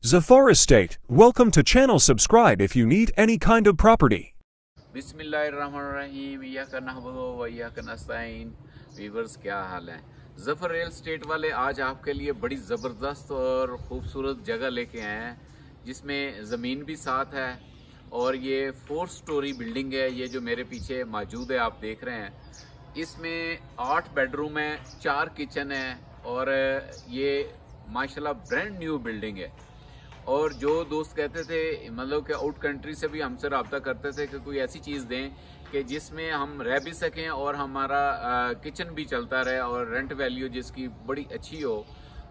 Zafar Estate, welcome to channel. Subscribe if you need any kind of property. बिस्मिल्लाहिर्रहमानिर्रहीम इय्याका नअबुदु व इय्याका नस्तईन। Viewers क्या हाल है? Zafar real estate वाले आज आपके लिए बड़ी ज़बरदस्त और ख़ूबसूरत जगह लेके आए हैं जिसमें ज़मीन भी साथ है और ये 4 स्टोरी बिल्डिंग है। ये जो मेरे पीछे मौजूद है आप देख रहे हैं, इसमें 8 बेडरूम है, 4 किचन है और ये माशाल्लाह ब्रांड न्यू बिल्डिंग है। और जो दोस्त कहते थे मतलब कि आउट कंट्री से भी हमसे रब्ता करते थे कि कोई ऐसी चीज़ दें कि जिसमें हम रह भी सकें और हमारा किचन भी चलता रहे और रेंट वैल्यू जिसकी बड़ी अच्छी हो,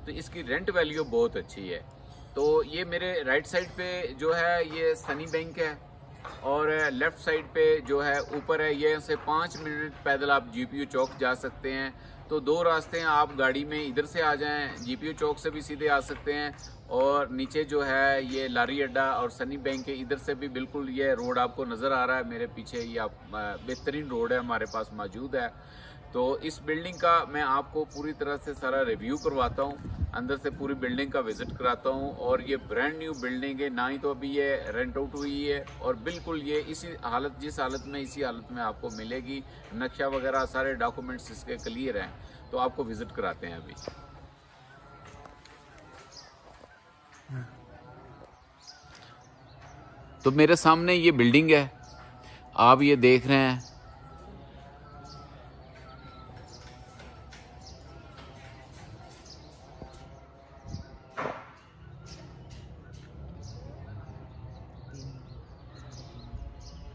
तो इसकी रेंट वैल्यू बहुत अच्छी है। तो ये मेरे राइट साइड पे जो है ये सनी बैंक है और लेफ्ट साइड पे जो है ऊपर है, ये से 5 मिनट पैदल आप जीपीयू चौक जा सकते हैं। तो 2 रास्ते हैं, आप गाड़ी में इधर से आ जाएं, जीपीयू चौक से भी सीधे आ सकते हैं और नीचे जो है ये लारी अड्डा और सनी बैंक के इधर से भी बिल्कुल ये रोड आपको नज़र आ रहा है मेरे पीछे। ये आप बेहतरीन रोड है हमारे पास मौजूद है। तो इस बिल्डिंग का मैं आपको पूरी तरह से सारा रिव्यू करवाता हूँ, अंदर से पूरी बिल्डिंग का विजिट कराता हूँ। और ये ब्रांड न्यू बिल्डिंग है, ना ही तो अभी ये रेंट आउट हुई है और बिल्कुल ये इसी हालत जिस हालत में इसी हालत में आपको मिलेगी। नक्शा वगैरह सारे डॉक्यूमेंट्स इसके क्लियर हैं, तो आपको विजिट कराते हैं अभी। तो मेरे सामने ये बिल्डिंग है, आप ये देख रहे हैं।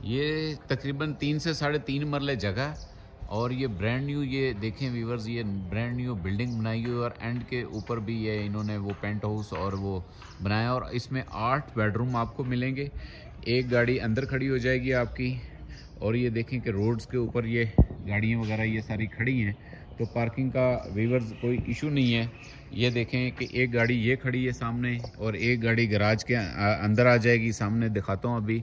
ये तकरीबन 3 से 3.5 मरले जगह है और ये ब्रांड न्यू, ये देखें व्यूवर्स, ये ब्रांड न्यू बिल्डिंग बनाई हुई है और एंड के ऊपर भी ये इन्होंने वो पेंट हाउस और वो बनाया और इसमें 8 बेडरूम आपको मिलेंगे। एक गाड़ी अंदर खड़ी हो जाएगी आपकी और ये देखें कि रोड्स के ऊपर ये गाड़ियाँ वगैरह ये सारी खड़ी हैं, तो पार्किंग का व्यूवर्स कोई इशू नहीं है। ये देखें कि एक गाड़ी ये खड़ी है सामने और एक गाड़ी गराज के अंदर आ जाएगी, सामने दिखाता हूँ अभी।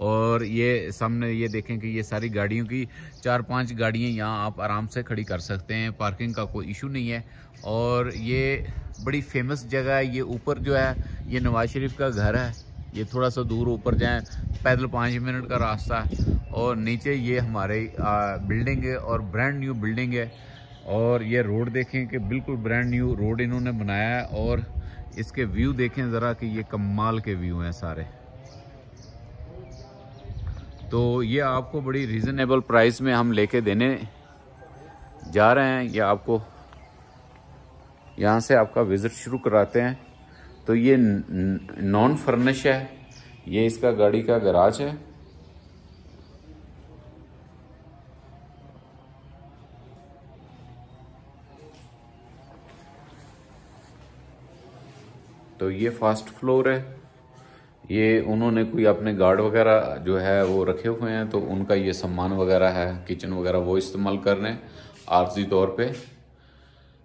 और ये सामने ये देखें कि ये सारी गाड़ियों की 4-5 गाड़ियाँ यहाँ आप आराम से खड़ी कर सकते हैं, पार्किंग का कोई इशू नहीं है। और ये बड़ी फेमस जगह है। ये ऊपर जो है ये नवाज शरीफ का घर है, ये थोड़ा सा दूर ऊपर जाएं पैदल 5 मिनट का रास्ता है और नीचे ये हमारे बिल्डिंग है और ब्रांड न्यू बिल्डिंग है। और ये रोड देखें कि बिल्कुल ब्रांड न्यू रोड इन्होंने बनाया है और इसके व्यू देखें ज़रा कि ये कमाल के व्यू हैं सारे। तो ये आपको बड़ी रीज़नेबल प्राइस में हम लेके देने जा रहे हैं। ये आपको यहाँ से आपका विज़िट शुरू कराते हैं। तो ये नॉन फर्निश है, ये इसका गाड़ी का गराज है। तो ये फर्स्ट फ्लोर है, ये उन्होंने कोई अपने गार्ड वगैरह जो है वो रखे हुए हैं, तो उनका ये सामान वगैरह है, किचन वगैरह वो इस्तेमाल कर रहे हैं आर्जी तौर पे।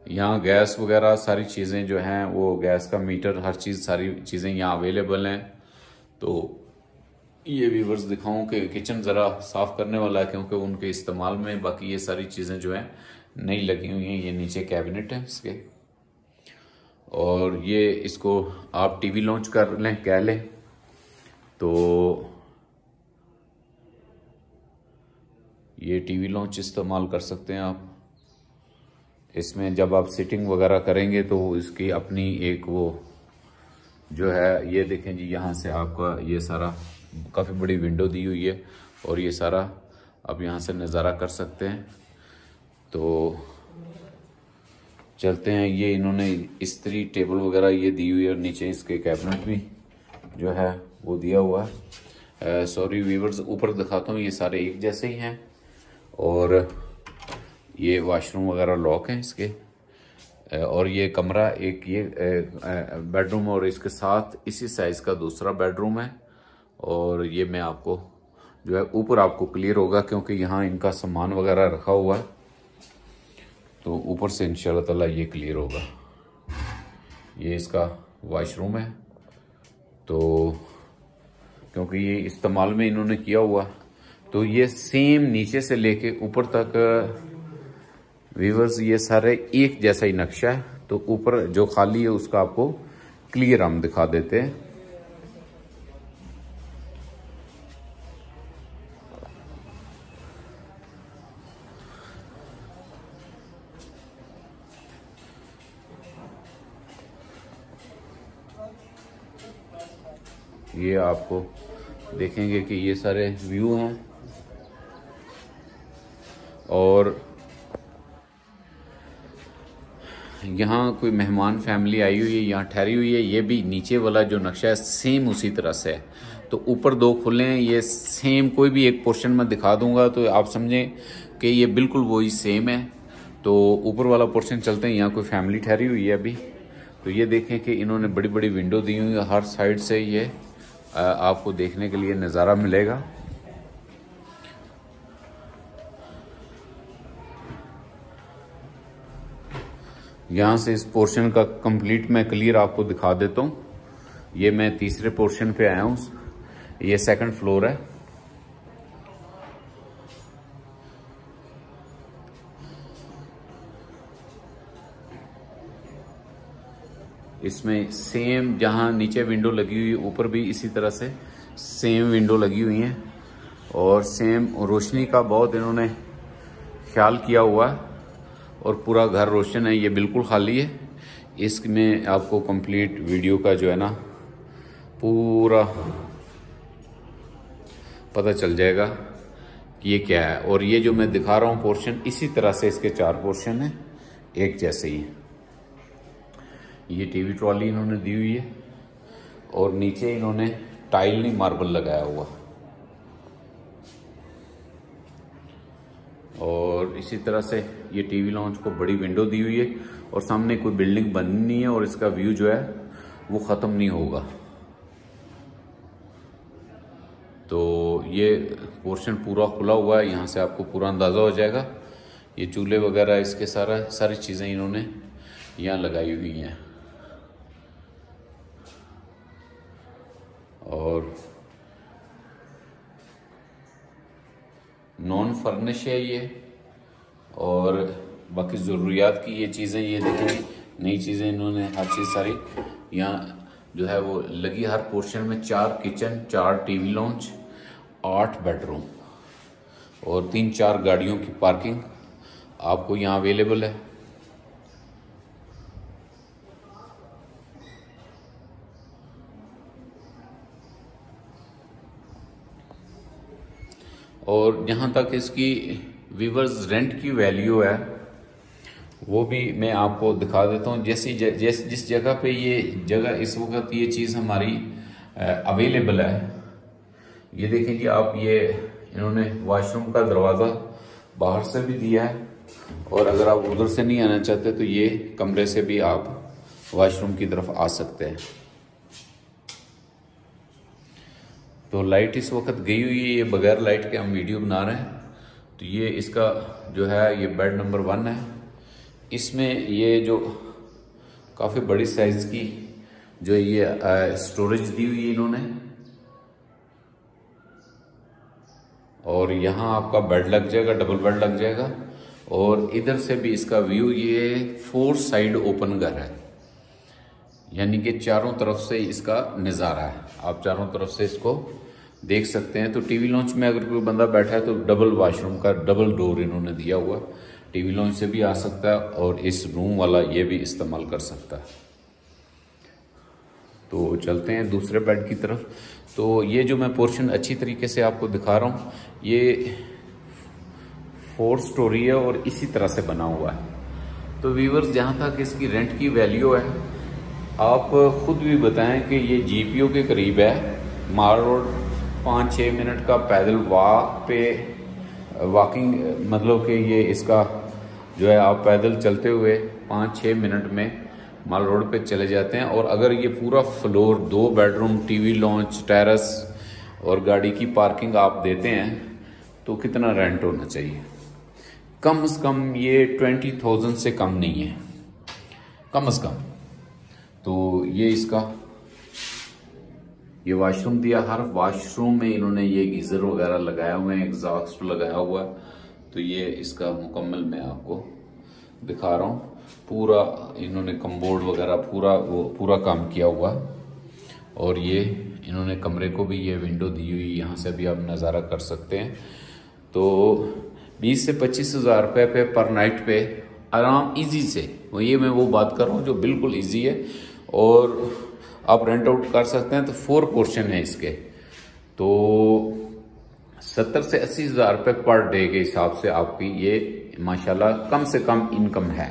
यहाँ गैस वगैरह सारी चीज़ें जो हैं वो गैस का मीटर हर चीज़ सारी चीज़ें यहाँ अवेलेबल हैं। तो ये व्यूवर्स दिखाऊं कि किचन ज़रा साफ़ करने वाला है क्योंकि उनके इस्तेमाल में बाकी ये सारी चीज़ें जो हैं नई लगी हुई हैं। ये नीचे कैबिनेट है इसके और ये इसको आप टीवी लॉन्च कर लें कह लें तो ये टीवी लॉन्च इस्तेमाल कर सकते हैं आप। इसमें जब आप सिटिंग वगैरह करेंगे तो इसकी अपनी एक वो जो है, ये देखें जी, यहाँ से आपका ये सारा काफ़ी बड़ी विंडो दी हुई है और ये सारा आप यहाँ से नज़ारा कर सकते हैं। तो चलते हैं, ये इन्होंने इस्त्री टेबल वगैरह ये दी हुई है और नीचे इसके कैबिनेट भी जो है वो दिया हुआ है। सॉरी व्यूवर्स, ऊपर दिखाता हूँ, ये सारे एक जैसे ही हैं और ये वॉशरूम वगैरह लॉक हैं इसके। और ये कमरा एक ये बेडरूम और इसके साथ इसी साइज़ का दूसरा बेडरूम है। और ये मैं आपको जो है ऊपर आपको क्लियर होगा क्योंकि यहाँ इनका सामान वगैरह रखा हुआ है, तो ऊपर से इंशाल्लाह ताला ये क्लियर होगा। ये इसका वॉशरूम है, तो क्योंकि ये इस्तेमाल में इन्होंने किया हुआ, तो ये सेम नीचे से लेके ऊपर तक व्यूवर्स ये सारे एक जैसा ही नक्शा है। तो ऊपर जो खाली है उसका आपको क्लियर हम दिखा देते हैं। ये आपको देखेंगे कि ये सारे व्यू हैं और यहाँ कोई मेहमान फैमिली आई हुई है, यहाँ ठहरी हुई है। ये भी नीचे वाला जो नक्शा है सेम उसी तरह से है। तो ऊपर दो खुले हैं, ये सेम कोई भी एक पोर्शन में दिखा दूंगा तो आप समझें कि ये बिल्कुल वही सेम है। तो ऊपर वाला पोर्शन चलते हैं, यहाँ कोई फैमिली ठहरी हुई है अभी। तो ये देखें कि इन्होंने बड़ी बड़ी विंडो दी हुई है, हर साइड से ये आपको देखने के लिए नज़ारा मिलेगा। यहाँ से इस पोर्शन का कंप्लीट मैं क्लियर आपको दिखा देता हूँ। ये मैं तीसरे पोर्शन पे आया हूँ, ये सेकंड फ्लोर है। इसमें सेम जहाँ नीचे विंडो लगी हुई है ऊपर भी इसी तरह से सेम विंडो लगी हुई हैं और सेम रोशनी का बहुत इन्होंने ख्याल किया हुआ है और पूरा घर रोशन है। ये बिल्कुल खाली है। इसमें आपको कंप्लीट वीडियो का जो है ना पूरा पता चल जाएगा कि ये क्या है। और ये जो मैं दिखा रहा हूँ पोर्शन, इसी तरह से इसके 4 पोर्शन हैं, एक जैसे ही। ये टीवी ट्रॉली इन्होंने दी हुई है और नीचे इन्होंने टाइल नहीं मार्बल लगाया हुआ। और इसी तरह से ये टीवी लॉन्च को बड़ी विंडो दी हुई है और सामने कोई बिल्डिंग बननी नहीं है और इसका व्यू जो है वो ख़त्म नहीं होगा। तो ये पोर्शन पूरा खुला हुआ है, यहाँ से आपको पूरा अंदाज़ा हो जाएगा। ये चूल्हे वगैरह इसके सारी चीज़ें इन्होंने यहाँ लगाई हुई हैं। और नॉन फर्निश है ये। और बाकी ज़रूरियात की ये चीज़ें, ये देखें नई चीज़ें इन्होंने हर चीज़ सारी यहाँ जो है वो लगी। हर पोर्शन में 4 किचन, 4 टीवी लॉन्च, 8 बेडरूम और 3-4 गाड़ियों की पार्किंग आपको यहाँ अवेलेबल है। और जहाँ तक इसकी वीवर्स रेंट की वैल्यू है वो भी मैं आपको दिखा देता हूँ। जिस जगह पे ये जगह इस वक्त ये चीज़ हमारी अवेलेबल है, ये देखें जी आप, ये इन्होंने वॉशरूम का दरवाज़ा बाहर से भी दिया है और अगर आप उधर से नहीं आना चाहते तो ये कमरे से भी आप वॉशरूम की तरफ आ सकते हैं। तो लाइट इस वक्त गई हुई है, ये बगैर लाइट के हम वीडियो बना रहे हैं। तो ये इसका जो है ये बेड नंबर 1 है। इसमें ये जो काफ़ी बड़ी साइज़ की जो ये स्टोरेज दी हुई है इन्होंने। और यहाँ आपका बेड लग जाएगा, डबल बेड लग जाएगा। और इधर से भी इसका व्यू, ये 4 साइड ओपन घर है, यानी कि चारों तरफ से इसका नज़ारा है। आप चारों तरफ से इसको देख सकते हैं। तो टीवी लॉन्च में अगर कोई बंदा बैठा है तो डबल वॉशरूम का डबल डोर इन्होंने दिया हुआ। टीवी लॉन्च से भी आ सकता है और इस रूम वाला ये भी इस्तेमाल कर सकता है। तो चलते हैं दूसरे बेड की तरफ। तो ये जो मैं पोर्शन अच्छी तरीके से आपको दिखा रहा हूँ, ये 4 स्टोरी है और इसी तरह से बना हुआ है। तो व्यूअर्स, जहाँ तक इसकी रेंट की वैल्यू है, आप खुद भी बताएं कि ये जीपीओ के करीब है। माल रोड 5-6 मिनट का पैदल वॉकिंग, मतलब कि ये इसका जो है आप पैदल चलते हुए 5-6 मिनट में माल रोड पे चले जाते हैं। और अगर ये पूरा floor 2 bedroom, TV launch, terrace और गाड़ी की पार्किंग आप देते हैं तो कितना रेंट होना चाहिए? कम से कम ये 20,000 से कम नहीं है, कम से कम। तो ये इसका ये वॉशरूम दिया। हर वॉशरूम में इन्होंने ये गीजर वगैरह लगाया हुए हैं, एग्जॉस्ट लगाया हुआ है। तो ये इसका मुकम्मल मैं आपको दिखा रहा हूँ। पूरा इन्होंने कमबोर्ड वगैरह पूरा काम किया हुआ। और ये इन्होंने कमरे को भी ये विंडो दी हुई, यहाँ से भी आप नज़ारा कर सकते हैं। तो 20 से 25 हज़ार रुपये पे पर नाइट पे आराम इजी से, मैं वो बात कर रहा हूँ जो बिल्कुल इजी है और आप रेंट आउट कर सकते हैं। तो 4 पोर्शन है इसके, तो 70 से 80 हज़ार रुपये पर डे के हिसाब से आपकी ये माशाल्लाह कम से कम इनकम है।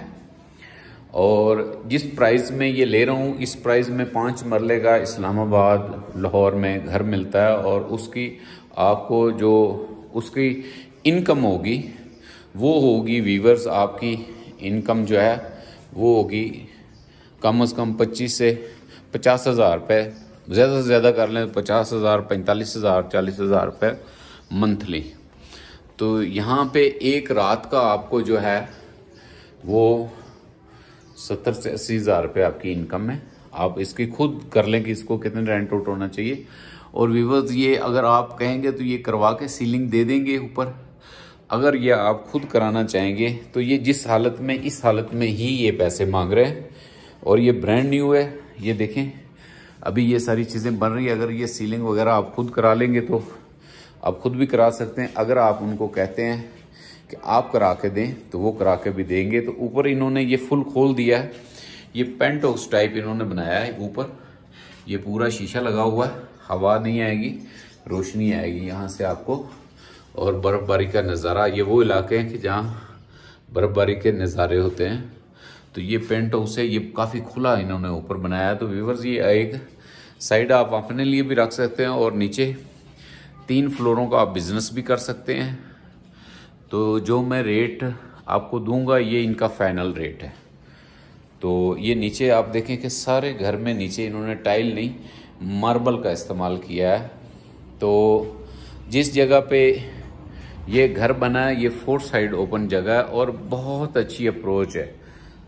और जिस प्राइस में ये ले रहा हूँ, इस प्राइस में 5 मरले का इस्लामाबाद लाहौर में घर मिलता है और उसकी आपको जो उसकी इनकम होगी वो होगी वीवर्स, आपकी इनकम जो है वो होगी कम से कम 25 से 50 हज़ार रुपये, ज़्यादा से ज़्यादा कर लें 50 हज़ार, 45 हज़ार, 40 हज़ार रुपये मंथली। तो यहाँ पे एक रात का आपको जो है वो 70 से 80 हज़ार रुपये आपकी इनकम है। आप इसकी खुद कर लें कि इसको कितने रेंट आउट होना चाहिए। और व्यूअर्स ये अगर आप कहेंगे तो ये करवा के सीलिंग दे देंगे ऊपर। अगर ये आप खुद कराना चाहेंगे तो ये जिस हालत में, इस हालत में ही ये पैसे मांग रहे हैं। और ये ब्रांड न्यू है, ये देखें अभी ये सारी चीज़ें बन रही है। अगर ये सीलिंग वगैरह आप खुद करा लेंगे तो आप खुद भी करा सकते हैं। अगर आप उनको कहते हैं कि आप करा के दें तो वो करा के भी देंगे। तो ऊपर इन्होंने ये फुल खोल दिया है, ये पेंट हाउस टाइप इन्होंने बनाया है। ऊपर ये पूरा शीशा लगा हुआ है, हवा नहीं आएगी, रोशनी आएगी यहाँ से आपको। और बर्फ़बारी का नज़ारा, ये वो इलाके हैं कि जहाँ बर्फ़बारी के नज़ारे होते हैं। तो ये पेंट हाउस है, ये काफ़ी खुला इन्होंने ऊपर बनाया है। तो व्यूअर्स ये एक साइड आप अपने लिए भी रख सकते हैं और नीचे 3 फ्लोरों का आप बिज़नेस भी कर सकते हैं। तो जो मैं रेट आपको दूंगा ये इनका फाइनल रेट है। तो ये नीचे आप देखें कि सारे घर में नीचे इन्होंने टाइल नहीं मार्बल का इस्तेमाल किया है। तो जिस जगह पे ये घर बना है ये 4 साइड ओपन जगह है और बहुत अच्छी अप्रोच है।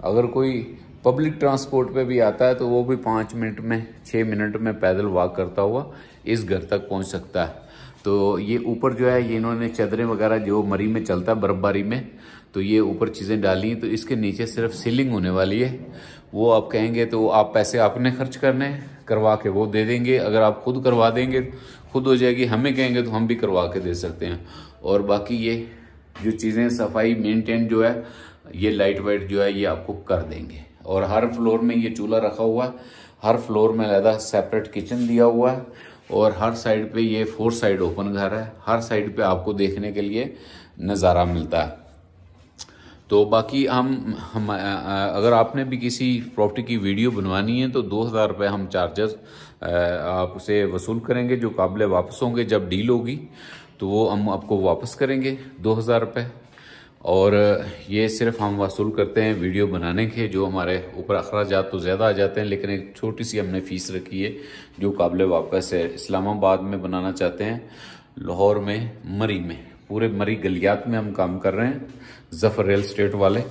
अगर कोई पब्लिक ट्रांसपोर्ट पे भी आता है तो वो भी 5 मिनट में, 6 मिनट में पैदल वॉक करता हुआ इस घर तक पहुंच सकता है। तो ये ऊपर जो है ये इन्होंने चादरें वगैरह जो मरी में चलता है बर्फबारी में, तो ये ऊपर चीज़ें डाली हैं। तो इसके नीचे सिर्फ सीलिंग होने वाली है। वो आप कहेंगे तो आप पैसे आपने खर्च करने, करवा के वो दे देंगे। अगर आप खुद करवा देंगे खुद हो जाएगी, हमें कहेंगे तो हम भी करवा के दे सकते हैं। और बाकी ये जो चीज़ें सफाई मेंटेन जो है ये लाइट वाइट जो है ये आपको कर देंगे। और हर फ्लोर में ये चूल्हा रखा हुआ है, हर फ्लोर में अलग सेपरेट किचन दिया हुआ है। और हर साइड पे ये 4 साइड ओपन घर है, हर साइड पे आपको देखने के लिए नज़ारा मिलता है। तो बाकी हम अगर आपने भी किसी प्रॉपर्टी की वीडियो बनवानी है तो 2000 रुपये हम चार्जेस आपसे वसूल करेंगे, जो काबिल वापस होंगे। जब डील होगी तो वो हम आपको वापस करेंगे 2000 रुपये। और ये सिर्फ हम वसूल करते हैं वीडियो बनाने के, जो हमारे ऊपर अखराजात तो ज़्यादा आ जाते हैं, लेकिन एक छोटी सी हमने फ़ीस रखी है जो काबिल वापस है। इस्लामाबाद में बनाना चाहते हैं, लाहौर में, मरी में, पूरे मरी गलियात में हम काम कर रहे हैं, ज़फ़र रियल एस्टेट वाले।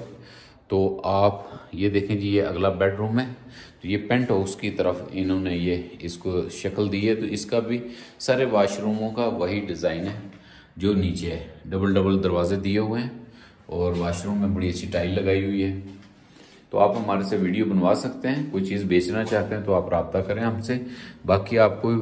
तो आप ये देखें जी, ये अगला बेडरूम है। तो ये पेंट हाउस की तरफ इन्होंने ये इसको शक्ल दी है। तो इसका भी सारे वाशरूमों का वही डिज़ाइन है जो नीचे है। डबल डबल दरवाजे दिए हुए हैं और वाशरूम में बड़ी अच्छी टाइल लगाई हुई है। तो आप हमारे से वीडियो बनवा सकते हैं। कोई चीज़ बेचना चाहते हैं तो आप रब्ता करें हमसे। बाकी आपको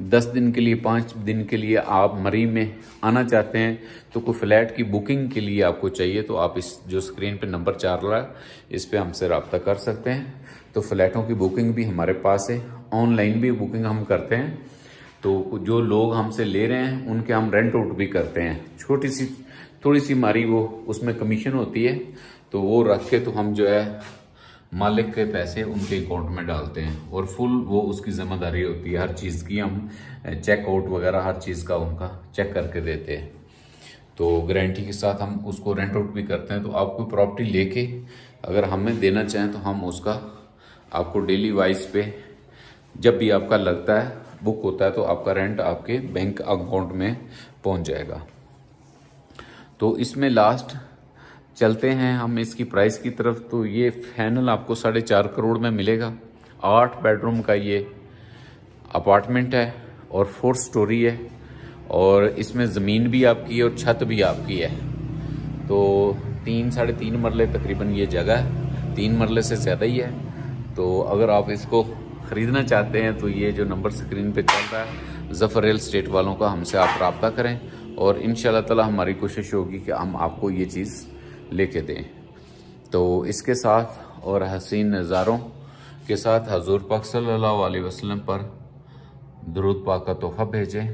10 दिन के लिए, 5 दिन के लिए आप मरी में आना चाहते हैं तो कोई फ्लैट की बुकिंग के लिए आपको चाहिए तो आप इस जो स्क्रीन पे नंबर 4 रहा है इस पे हमसे रब्ता कर सकते हैं। तो फ्लैटों की बुकिंग भी हमारे पास है, ऑनलाइन भी बुकिंग हम करते हैं। तो जो लोग हमसे ले रहे हैं उनके हम रेंट आउट भी करते हैं। छोटी सी थोड़ी सी हमारी वो उसमें कमीशन होती है, तो वो रख के तो हम जो है मालिक के पैसे उनके अकाउंट में डालते हैं और फुल वो उसकी जिम्मेदारी होती है। हर चीज़ की हम चेकआउट वगैरह हर चीज़ का उनका चेक करके देते हैं। तो गारंटी के साथ हम उसको रेंट आउट भी करते हैं। तो आप कोई प्रॉपर्टी लेके अगर हमें देना चाहें तो हम उसका आपको डेली वाइज पे जब भी आपका लगता है बुक होता है तो आपका रेंट आपके बैंक अकाउंट में पहुंच जाएगा। तो इसमें लास्ट चलते हैं हम इसकी प्राइस की तरफ। तो ये फाइनल आपको 4.5 करोड़ में मिलेगा। 8 बेडरूम का ये अपार्टमेंट है और 4 स्टोरी है और इसमें ज़मीन भी आपकी है और छत भी आपकी है। तो 3 साढ़े 3 मरले तकरीबन ये जगह है 3 मरले से ज़्यादा ही है। तो अगर आप इसको ख़रीदना चाहते हैं तो ये जो नंबर स्क्रीन पे चल रहा है ज़फ़र रियल एस्टेट वालों का, हमसे आप रब्ता करें और इंशाल्लाह ताला हमारी कोशिश होगी कि हम आपको ये चीज़ लेके दें। तो इसके साथ और हसीन नज़ारों के साथ हज़ूर पाक सल्लल्लाहु अलैहि वसल्लम पर दुरूद पाक का तोहफ़ा भेजें।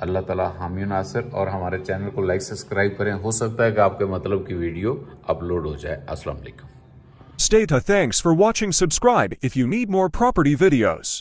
अल्लाह ताला हामी नासिर, और हमारे चैनल को लाइक सब्सक्राइब करें। हो सकता है कि आपके मतलब की वीडियो अपलोड हो जाए। अस्सलाम वालेकुम। Thanks for watching. Subscribe if you need more property videos.